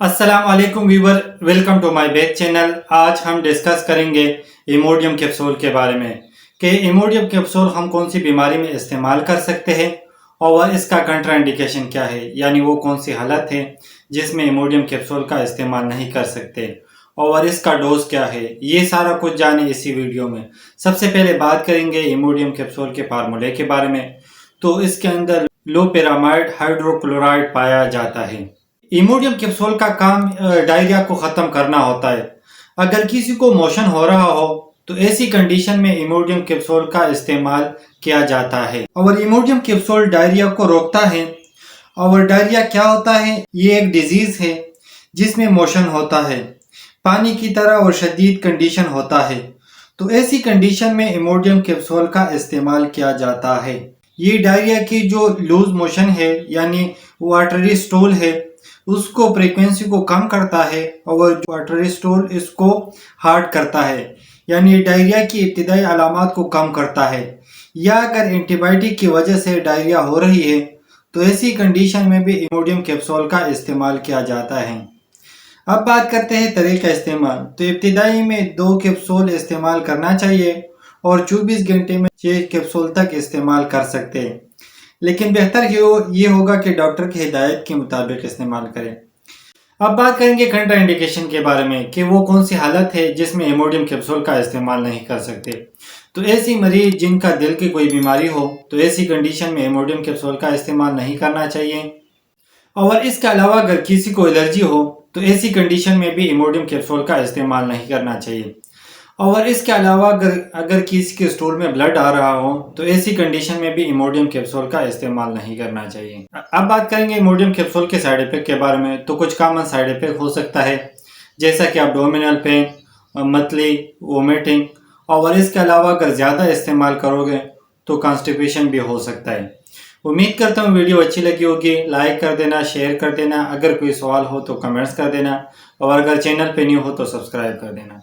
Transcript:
अस्सलाम वालेकुम viewer, welcome to my back channel. आज हम डिस्कस करेंगे इमोडियम कैप्सूल के बारे में कि इमोडियम कैप्सूल हम कौन सी बीमारी में इस्तेमाल कर सकते हैं और इसका कंट्राइंडिकेशन क्या है, यानी वो कौन सी हालत है जिसमें इमोडियम कैप्सूल का इस्तेमाल नहीं कर सकते और इसका डोज क्या है। ये सारा कुछ जाने इसी वीडियो में। सबसे पहले बात करेंगे इमोडियम कैप्सूल के फार्मूले के बारे में। तो इसके अंदर लोपेरामाइड हाइड्रोक्लोराइड पाया जाता है। इमोडियम कैप्सूल का काम डायरिया को ख़त्म करना होता है। अगर किसी को मोशन हो रहा हो तो ऐसी कंडीशन में इमोडियम कैप्सूल का इस्तेमाल किया जाता है। और इमोडियम कैप्सूल डायरिया को रोकता है। और डायरिया क्या होता है? ये एक डिजीज़ है जिसमें मोशन होता है, पानी की तरह और शदीद कंडीशन होता है। तो ऐसी कंडीशन में इमोडियम कैप्सूल का इस्तेमाल किया जाता है। ये डायरिया की जो लूज मोशन है यानी वाटरी स्टूल है उसको फ्रीक्वेंसी को कम करता है और वाटरी स्टूल इसको हार्ड करता है, यानी डायरिया की इब्तिदाई अलामात को कम करता है। या अगर एंटीबायोटिक की वजह से डायरिया हो रही है तो ऐसी कंडीशन में भी इमोडियम कैप्सूल का इस्तेमाल किया जाता है। अब बात करते हैं तरीका इस्तेमाल। तो इब्तिदाई में 2 कैप्सूल इस्तेमाल करना चाहिए और 24 घंटे में 6 कैप्सूल तक इस्तेमाल कर सकते हैं, लेकिन बेहतर ये होगा कि डॉक्टर की हिदायत के मुताबिक इस्तेमाल करें। अब बात करेंगे कंट्राइंडिकेशन के बारे में कि वो कौन सी हालत है जिसमें इमोडियम कैप्सूल का इस्तेमाल नहीं कर सकते। तो ऐसी मरीज जिनका दिल की कोई बीमारी हो तो ऐसी कंडीशन में इमोडियम कैप्सूल का इस्तेमाल नहीं करना चाहिए। और इसके अलावा अगर किसी को एलर्जी हो तो ऐसी कंडीशन में भी इमोडियम कैप्सूल का इस्तेमाल नहीं करना चाहिए। और इसके अलावा अगर किसी के स्टूल में ब्लड आ रहा हो तो ऐसी कंडीशन में भी इमोडियम कैप्सूल का इस्तेमाल नहीं करना चाहिए। अब बात करेंगे इमोडियम कैप्सूल के साइड इफेक्ट के बारे में। तो कुछ कॉमन साइड इफेक्ट हो सकता है जैसा कि एब्डोमिनल पेन, मतली, वोमिटिंग। और इसके अलावा अगर ज़्यादा इस्तेमाल करोगे तो कॉन्स्टिपेशन भी हो सकता है। उम्मीद करता हूँ वीडियो अच्छी लगी होगी। लाइक कर देना, शेयर कर देना, अगर कोई सवाल हो तो कमेंट्स कर देना और अगर चैनल पे न्यू हो तो सब्सक्राइब कर देना।